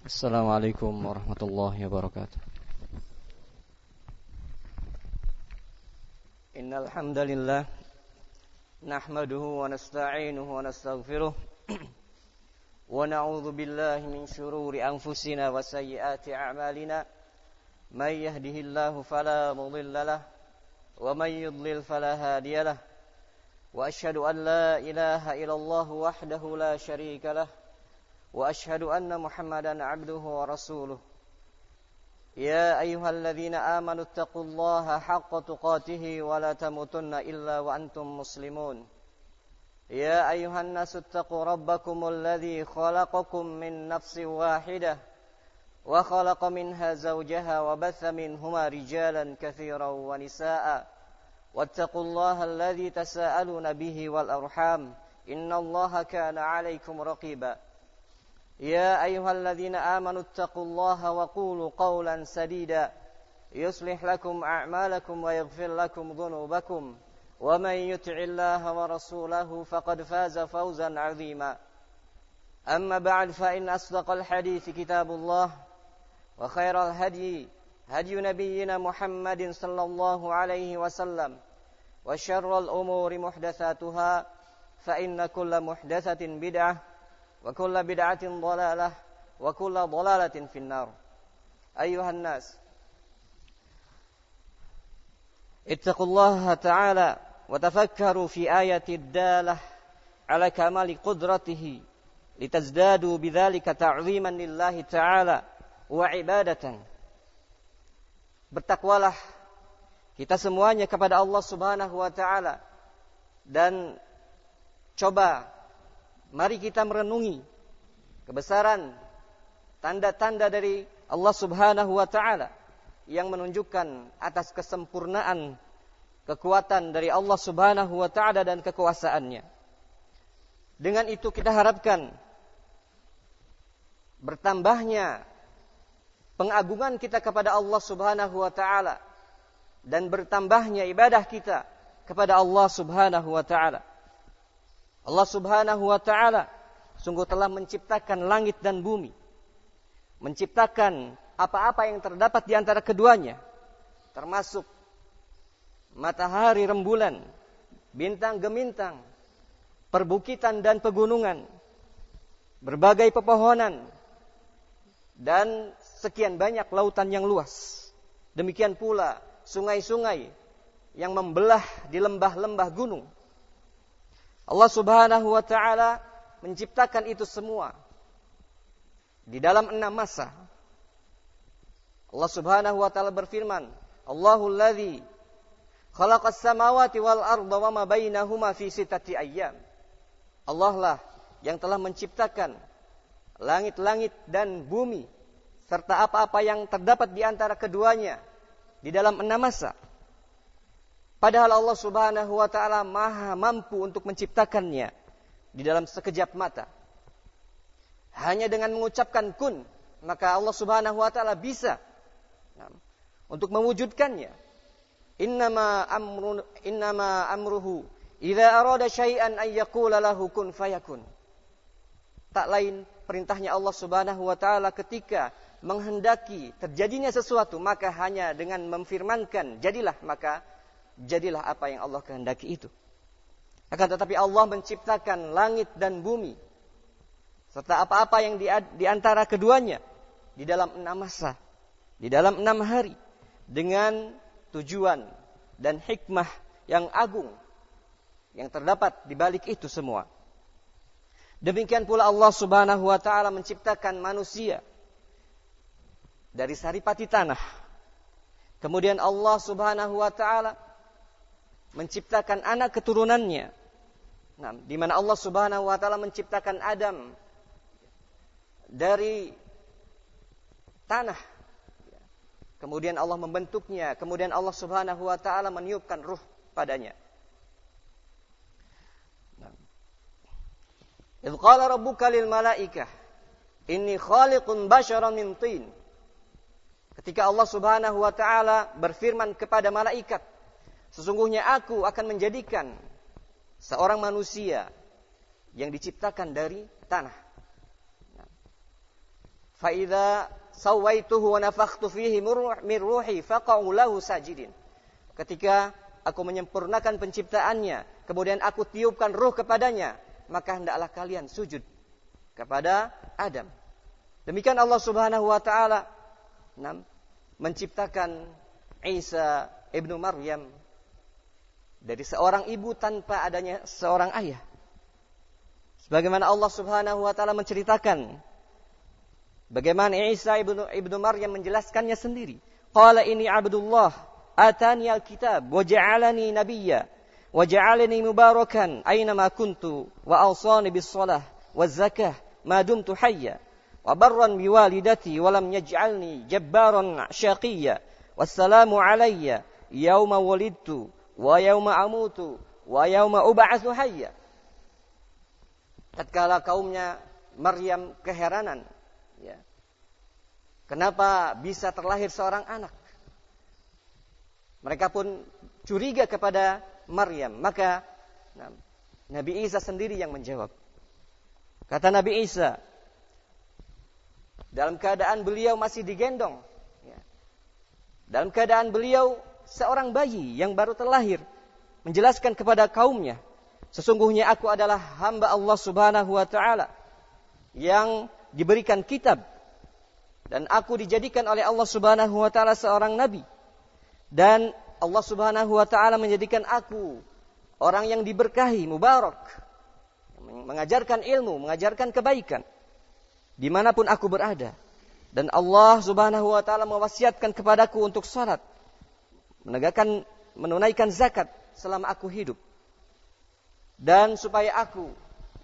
Assalamualaikum warahmatullahi wabarakatuh. Innal hamdalillah nahmaduhu wa nasta'inuhu wa nastaghfiruh wa na'udzu billahi min shururi anfusina wa sayyiati a'malina may yahdihillahu fala mudilla lahu wa may yudlil fala hadiya lahu wa asyhadu an la ilaha illallah wahdahu la syarika lahu وأشهد أن محمدا عبده ورسوله يا أيها الذين آمنوا اتقوا الله حق تقاته ولا تموتن إلا وأنتم مسلمون يا أيها الناس اتقوا ربكم الذي خلقكم من نفس واحدة وخلق منها زوجها وبث منهما رجالا كثيرا ونساء واتقوا الله الذي تساءلون به والأرحام إن الله كان عليكم رقيبا يا أيها الذين آمنوا اتقوا الله وقولوا قولا سديدا يصلح لكم أعمالكم ويغفر لكم ذنوبكم ومن يطع الله ورسوله فقد فاز فوزا عظيما أما بعد فإن أصدق الحديث كتاب الله وخير الهدي هدي نبينا محمد صلى الله عليه وسلم وشر الأمور محدثاتها فإن كل محدثة بدعة وكل بدعة ضلالة وكل ضلالة في النار أيها الناس اتقوا الله تعالى وتفكروا في آية الدالة على كمال قدرته لتزدادوا بذلك تعظيما لله تعالى وعبادة. Bertakwalah kita semuanya kepada Allah Subhanahu wa taala dan coba mari kita merenungi kebesaran tanda-tanda dari Allah Subhanahu wa taala yang menunjukkan atas kesempurnaan kekuatan dari Allah Subhanahu wa taala dan kekuasaannya. Dengan itu kita harapkan bertambahnya pengagungan kita kepada Allah Subhanahu wa taala dan bertambahnya ibadah kita kepada Allah Subhanahu wa taala. Allah Subhanahu wa ta'ala sungguh telah menciptakan langit dan bumi, menciptakan apa-apa yang terdapat di antara keduanya, termasuk matahari, rembulan, bintang gemintang, perbukitan dan pegunungan, berbagai pepohonan, dan sekian banyak lautan yang luas. Demikian pula sungai-sungai yang membelah di lembah-lembah gunung. Allah Subhanahu wa ta'ala menciptakan itu semua di dalam 6 masa. Allah Subhanahu wa ta'ala berfirman, Allahul ladzi khalaqas samawati wal arda wa ma bainahuma fi sittati ayyam. Allah lah yang telah menciptakan langit-langit dan bumi serta apa-apa yang terdapat di antara keduanya di dalam 6 masa. Padahal Allah Subhanahu wa ta'ala maha mampu untuk menciptakannya di dalam sekejap mata. Hanya dengan mengucapkan kun, maka Allah Subhanahu wa ta'ala bisa untuk mewujudkannya. Innama amruhu idza arada syai'an ay yaqula lahu kun fayakun. Tak lain perintahnya Allah Subhanahu wa ta'ala ketika menghendaki terjadinya sesuatu, maka hanya dengan memfirmankan jadilah, maka jadilah apa yang Allah kehendaki itu. Akan tetapi Allah menciptakan langit dan bumi serta apa-apa yang di antara keduanya di dalam 6 masa, di dalam 6 hari, dengan tujuan dan hikmah yang agung yang terdapat di balik itu semua. Demikian pula Allah Subhanahu wa ta'ala menciptakan manusia dari saripati tanah. Kemudian Allah Subhanahu wa ta'ala menciptakan anak keturunannya. Di mana Allah Subhanahu wa ta'ala menciptakan Adam dari tanah. Kemudian Allah membentuknya, kemudian Allah Subhanahu wa ta'ala meniupkan ruh padanya. Idz qala rabbuka lil malaikah inni khaliqun basyaran min tin. Ketika Allah Subhanahu wa ta'ala berfirman kepada malaikat, sesungguhnya aku akan menjadikan seorang manusia yang diciptakan dari tanah. fa idza sawaituhu wa nafakhtu fihi min ruhi faqa'u lahu sajidin. Ketika aku menyempurnakan penciptaannya, kemudian aku tiupkan ruh kepadanya, maka hendaklah kalian sujud kepada Adam. Demikian Allah Subhanahu wa taala menciptakan Isa ibnu Maryam dari seorang ibu tanpa adanya seorang ayah. Sebagaimana Allah Subhanahu wa taala menceritakan bagaimana Isa ibnu Maryam menjelaskannya sendiri. Qala ini Abdullah atani al-kitab wa ja'alani nabiyya wa ja'alani mubarakan aina ma kuntu wa awsani bis shalah waz zakah ma dumtu hayya wa barran bi walidati wa lam yaj'alni jabbaran syaqiyya wassalamu alayya yauma wulidtu wa yauma amutu wa yauma ub'atsu hayya. Tatkala kaumnya Maryam keheranan, ya. Kenapa bisa terlahir seorang anak? Mereka pun curiga kepada Maryam. Maka Nabi Isa sendiri yang menjawab. Kata Nabi Isa, dalam keadaan beliau masih digendong, ya. Dalam keadaan beliau seorang bayi yang baru terlahir, menjelaskan kepada kaumnya, sesungguhnya aku adalah hamba Allah Subhanahu wa taala yang diberikan kitab, dan aku dijadikan oleh Allah Subhanahu wa taala seorang nabi, dan Allah Subhanahu wa taala menjadikan aku orang yang diberkahi, mubarak, mengajarkan ilmu, mengajarkan kebaikan dimanapun aku berada. Dan Allah Subhanahu wa taala mewasiatkan kepadaku untuk salat, menunaikan zakat selama aku hidup, dan supaya aku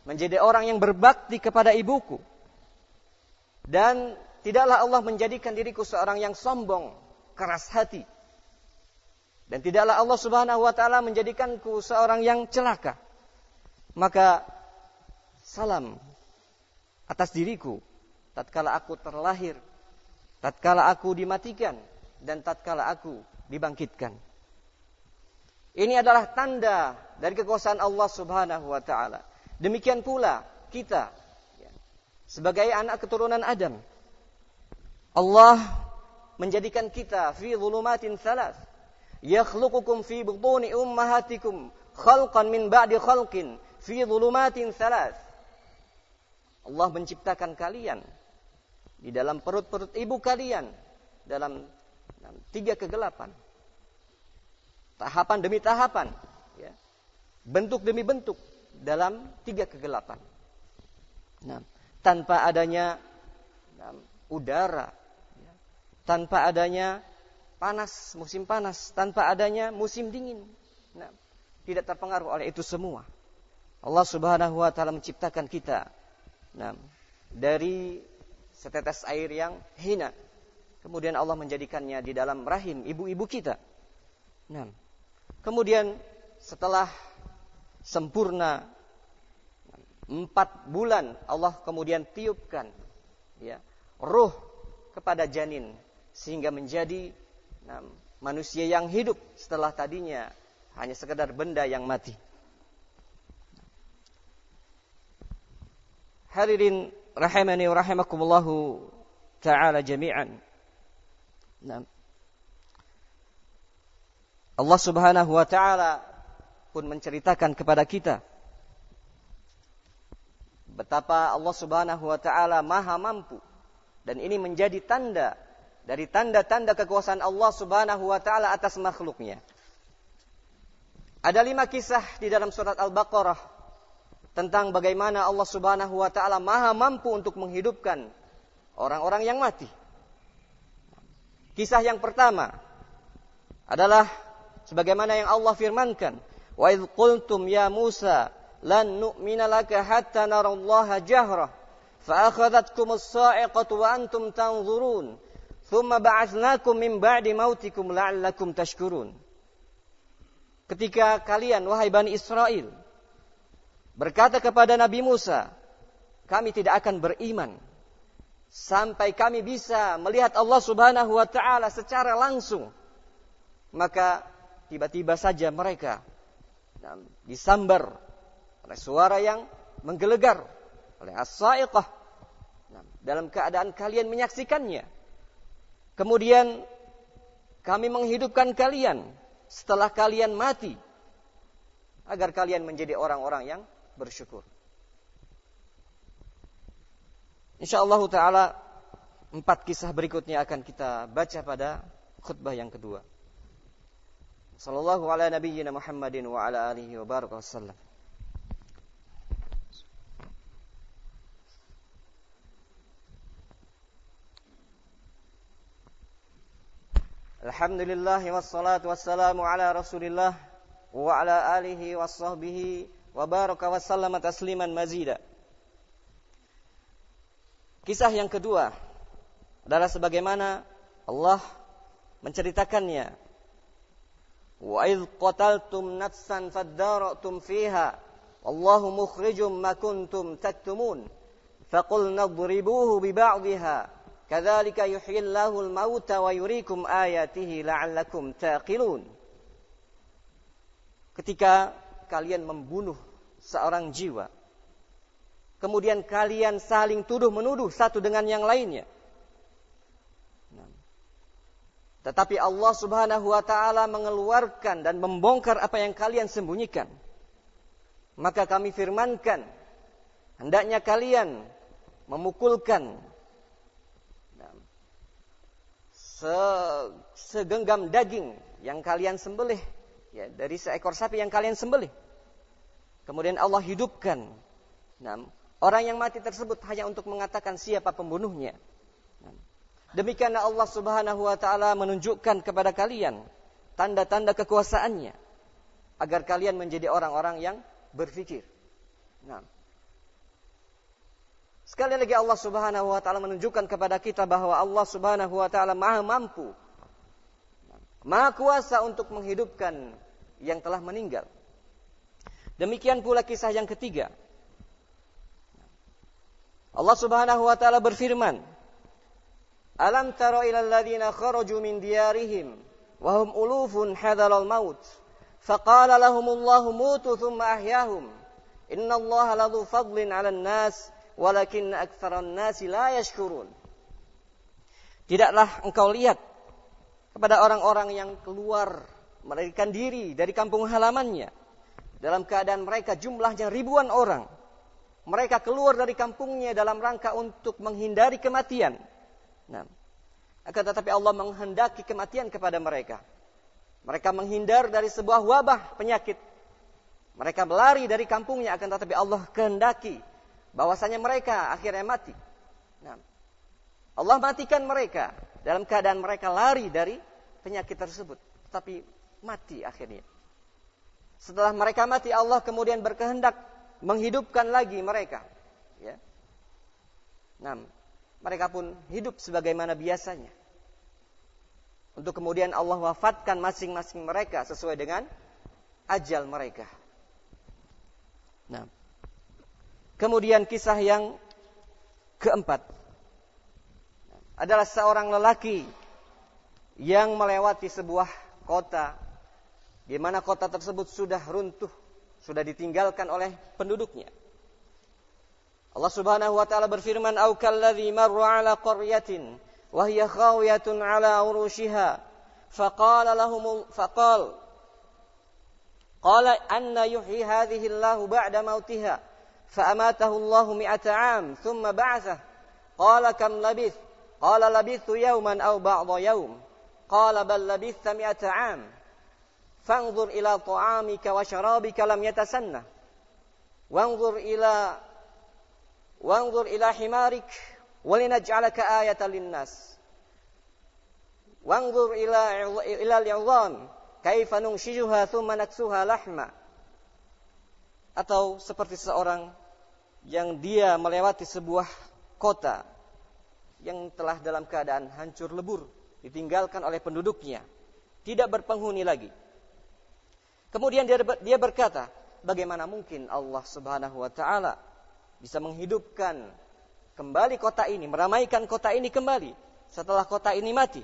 menjadi orang yang berbakti kepada ibuku. Dan tidaklah Allah menjadikan diriku seorang yang sombong, keras hati. Dan tidaklah Allah Subhanahu wa taala menjadikanku seorang yang celaka. Maka salam atas diriku tatkala aku terlahir, tatkala aku dimatikan, dan tatkala aku dibangkitkan. Ini adalah tanda dari kekuasaan Allah Subhanahu wa taala. Demikian pula kita, ya, sebagai anak keturunan Adam. Allah menjadikan kita fi dhulumatin thalath. Yakhluqukum fi butuni ummahatikum khalqan min ba'di khalqin fi dhulumatin thalath. Allah menciptakan kalian di dalam perut-perut ibu kalian dalam 3 kegelapan. Tahapan demi tahapan, ya. Bentuk demi bentuk dalam 3 kegelapan. Tanpa adanya udara, ya. Tanpa adanya panas, musim panas, tanpa adanya musim dingin. Tidak terpengaruh oleh itu semua. Allah Subhanahu wa taala menciptakan kita dari setetes air yang hina. Kemudian Allah menjadikannya di dalam rahim ibu-ibu kita. Kemudian setelah sempurna 4 bulan, Allah kemudian tiupkan, ya, ruh kepada janin sehingga menjadi manusia yang hidup setelah tadinya hanya sekedar benda yang mati. Hadirin rahimani wa rahimakumullahu ta'ala jami'an. Allah Subhanahu wa taala pun menceritakan kepada kita betapa Allah Subhanahu wa taala maha mampu, dan ini menjadi tanda dari tanda-tanda kekuasaan Allah Subhanahu wa taala atas makhluknya. Ada 5 kisah di dalam surat Al-Baqarah tentang bagaimana Allah Subhanahu wa taala maha mampu untuk menghidupkan orang-orang yang mati. Kisah yang pertama adalah sebagaimana yang Allah firmankan, wa idz qultum ya Musa lan nu'mina laka hatta narallaha jahrah fa akhadhatkumus sa'iqatu wa antum tanzurun thumma ba'atsnakum min ba'di mautikum la'allakum tashkurun. Ketika kalian wahai Bani Israel berkata kepada Nabi Musa, kami tidak akan beriman sampai kami bisa melihat Allah Subhanahu wa taala secara langsung. Maka tiba-tiba saja mereka disambar oleh suara yang menggelegar, oleh as-sa'iqah. dalam keadaan kalian menyaksikannya. Kemudian kami menghidupkan kalian setelah kalian mati, agar kalian menjadi orang-orang yang bersyukur. InsyaAllah ta'ala 4 kisah berikutnya akan kita baca pada khutbah yang kedua. Sallallahu ala nabiyyina Muhammadin wa ala alihi wa baraka wasallam. Alhamdulillah wassalatu wassalamu ala Rasulillah wa ala alihi wa sahbihi wa baraka wa sallama tasliman mazida. Kisah yang kedua adalah sebagaimana Allah menceritakannya. Wa idh qataltum nafsan fadara'tum fiha wallahu mukhrijum ma kuntum taktumun faqulna idribuhu bi ba'dihha kadzalika yuhyillahu al-mauta wa yuriikum ayatihi la'allakum taqilun. Ketika kalian membunuh seorang jiwa, kemudian kalian saling tuduh-menuduh satu dengan yang lainnya. Tetapi Allah Subhanahu wa ta'ala mengeluarkan dan membongkar apa yang kalian sembunyikan. Maka kami firmankan, hendaknya kalian memukulkan segenggam daging yang kalian sembelih, ya, dari seekor sapi yang kalian sembelih. Kemudian Allah hidupkan orang yang mati tersebut hanya untuk mengatakan siapa pembunuhnya. Demikianlah Allah Subhanahu wa ta'ala menunjukkan kepada kalian tanda-tanda kekuasaannya agar kalian menjadi orang-orang yang berfikir. Sekali lagi Allah Subhanahu wa ta'ala menunjukkan kepada kita bahwa Allah Subhanahu wa ta'ala Maha mampu, Maha kuasa untuk menghidupkan yang telah meninggal. Demikian pula kisah yang ketiga. Allah Subhanahu wa ta'ala berfirman, Alam tara ilal ladzina kharaju min diyarihim wa hum ulufun hadaral maut faqala lahumullahu mutu thumma ahyahum innallaha ladzu fadlin 'alan nas walakinna aktsaran nasi la yashkurun. Tidaklah engkau lihat kepada orang-orang yang keluar melarikan diri dari kampung halamannya dalam keadaan mereka jumlahnya ribuan orang. Mereka keluar dari kampungnya dalam rangka untuk menghindari kematian. Akan tetapi Allah menghendaki kematian kepada mereka. Mereka menghindar dari sebuah wabah penyakit. Mereka berlari dari kampungnya, akan tetapi Allah kehendaki bahwasanya mereka akhirnya mati. Allah matikan mereka dalam keadaan mereka lari dari penyakit tersebut, tetapi mati akhirnya. Setelah mereka mati, Allah kemudian berkehendak menghidupkan lagi mereka. Ya. Mereka pun hidup sebagaimana biasanya. Untuk kemudian Allah wafatkan masing-masing mereka sesuai dengan ajal mereka. Kemudian kisah yang keempat adalah seorang lelaki yang melewati sebuah kota, di mana kota tersebut sudah runtuh, sudah ditinggalkan oleh penduduknya. Allah Subhanahu wa ta'ala berfirman, "Au kalladzi marra 'ala qaryatin wa hiya khawiyatun 'ala urushiha faqala anna yuhyi hadhihi Allahu ba'da mautiha fa'amatahu Allahu 100 'am thumma ba'athah qala kam labith qala labithu yawman aw ba'dha yawm qala bal labitha 100 'am fanzur ila ta'amika wa sharabika lam yatasanna wanzur ila himarik walinaj'alaka ayatan linnas wanzur ila al-'idham kaifa nunshijuha thumma naksuha lahma." Atau seperti seorang yang dia melewati sebuah kota yang telah dalam keadaan hancur lebur, ditinggalkan oleh penduduknya, tidak berpenghuni lagi. Kemudian dia berkata, bagaimana mungkin Allah Subhanahu wa ta'ala bisa menghidupkan kembali kota ini, meramaikan kota ini kembali setelah kota ini mati.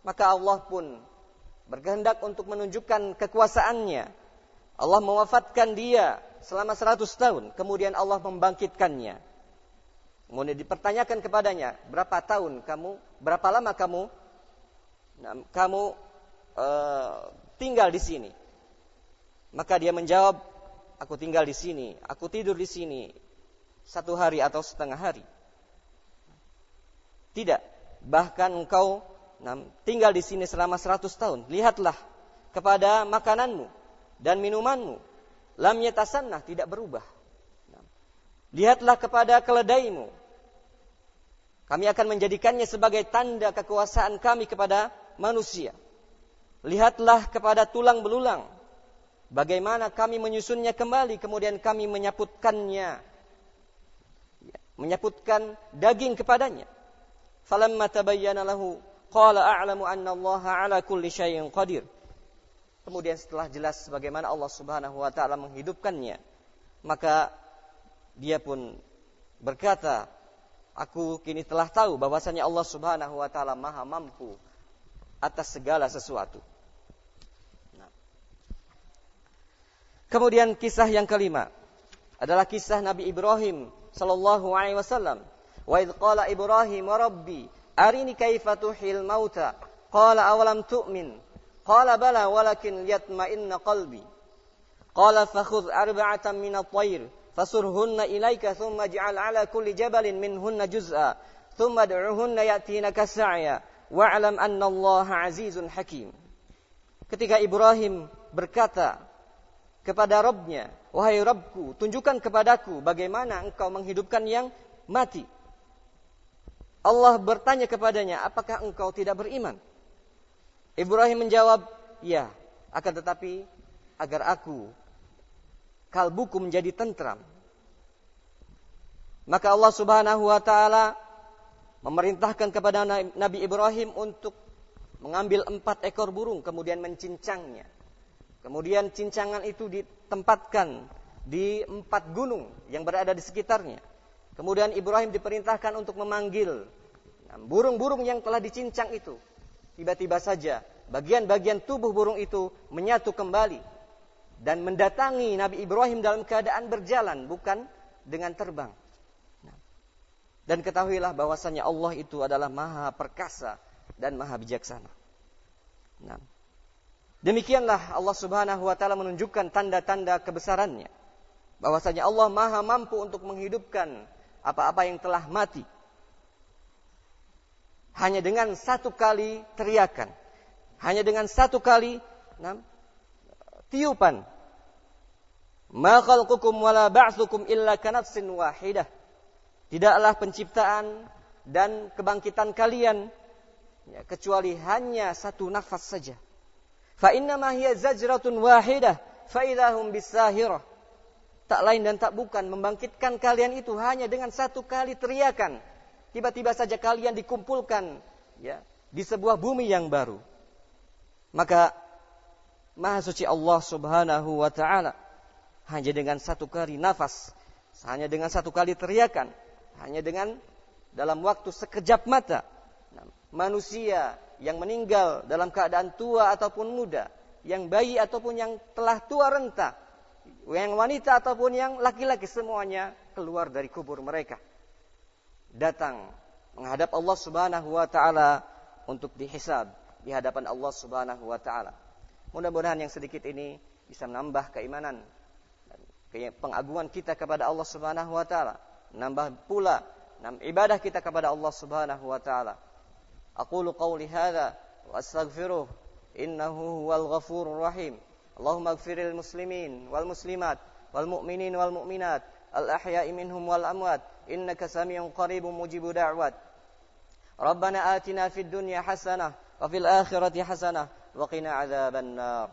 Maka Allah pun berkehendak untuk menunjukkan kekuasaannya. Allah mewafatkan dia selama 100 tahun, kemudian Allah membangkitkannya. Kemudian dipertanyakan kepadanya, berapa lama kamu tinggal di sini? Maka dia menjawab, aku tinggal di sini, aku tidur di sini 1 hari atau setengah hari. Tidak, bahkan engkau tinggal di sini selama 100 tahun. Lihatlah kepada makananmu dan minumanmu, lam yatasannah, tidak berubah. Lihatlah kepada keledaimu, kami akan menjadikannya sebagai tanda kekuasaan kami kepada manusia. Lihatlah kepada tulang belulang, bagaimana kami menyusunnya kembali, kemudian kami menyaputkan daging kepadanya. Falamma tabayyana lahu qala a'lamu anna Allaha 'ala kulli syai'in qadir. Kemudian setelah jelas bagaimana Allah Subhanahu wa taala menghidupkannya, maka dia pun berkata, aku kini telah tahu bahwasanya Allah Subhanahu wa taala Maha mampu atas segala sesuatu. Kemudian kisah yang kelima adalah kisah Nabi Ibrahim sallallahu alaihi wasallam. Wa idz qala Ibrahim rabbi arini kaifa tuhil mauta qala awalam tu'min qala bala walakin liyatma'inna qalbi qala fakhudh arba'atan min at-tayr fasurhunna ilaika thumma ij'al 'ala kulli jabalin minhunna juz'a thumma ad'uhunna ya'tinaka sa'ya wa'lam anna Allaha 'azizun hakim. Ketika Ibrahim berkata kepada Rabbnya, wahai Rabbku, tunjukkan kepadaku bagaimana engkau menghidupkan yang mati. Allah bertanya kepadanya, apakah engkau tidak beriman? Ibrahim menjawab, ya, akan tetapi agar kalbuku menjadi tentram. Maka Allah Subhanahu wa taala memerintahkan kepada Nabi Ibrahim untuk mengambil 4 ekor burung kemudian mencincangnya. Kemudian cincangan itu ditempatkan di 4 gunung yang berada di sekitarnya. Kemudian Ibrahim diperintahkan untuk memanggil burung-burung yang telah dicincang itu. Tiba-tiba saja bagian-bagian tubuh burung itu menyatu kembali dan mendatangi Nabi Ibrahim dalam keadaan berjalan, bukan dengan terbang. Dan ketahuilah bahwasanya Allah itu adalah Maha Perkasa dan Maha Bijaksana. Demikianlah Allah Subhanahu wa taala menunjukkan tanda-tanda kebesarannya, bahwasanya Allah Maha mampu untuk menghidupkan apa-apa yang telah mati. Hanya dengan 1 kali teriakan, hanya dengan 1 kali tiupan. Ma khalqukum wala ba'tsukum illa kanafsin wahidah. Tidaklah penciptaan dan kebangkitan kalian kecuali hanya 1 nafas saja. Fa innama hiya zajratun wahidah fa idahum bisahirah. Tak lain dan tak bukan, membangkitkan kalian itu hanya dengan 1 kali teriakan. Tiba-tiba saja kalian dikumpulkan di sebuah bumi yang baru. Maka Maha suci Allah Subhanahu wa taala hanya dengan 1 kali nafas, hanya dengan 1 kali teriakan, hanya dengan dalam waktu sekejap mata, manusia yang meninggal dalam keadaan tua ataupun muda, yang bayi ataupun yang telah tua renta, yang wanita ataupun yang laki-laki, semuanya keluar dari kubur mereka, datang menghadap Allah Subhanahu wa taala untuk dihisab di hadapan Allah Subhanahu wa taala. Mudah-mudahan yang sedikit ini bisa menambah keimanan dan pengagungan kita kepada Allah Subhanahu wa taala, menambah pula ibadah kita kepada Allah Subhanahu wa taala. Aqulu qawli hadza wa astaghfiruh innahu huwal ghafurur rahim. Allahumma ighfiril muslimin wal muslimat wal mu'minin wal mu'minat al ahya'i minhum wal amwat innaka sami'un qaribun mujibud da'wat. Rabbana atina fid dunya hasanah wa fil akhirati hasanah wa qina adzaban nar.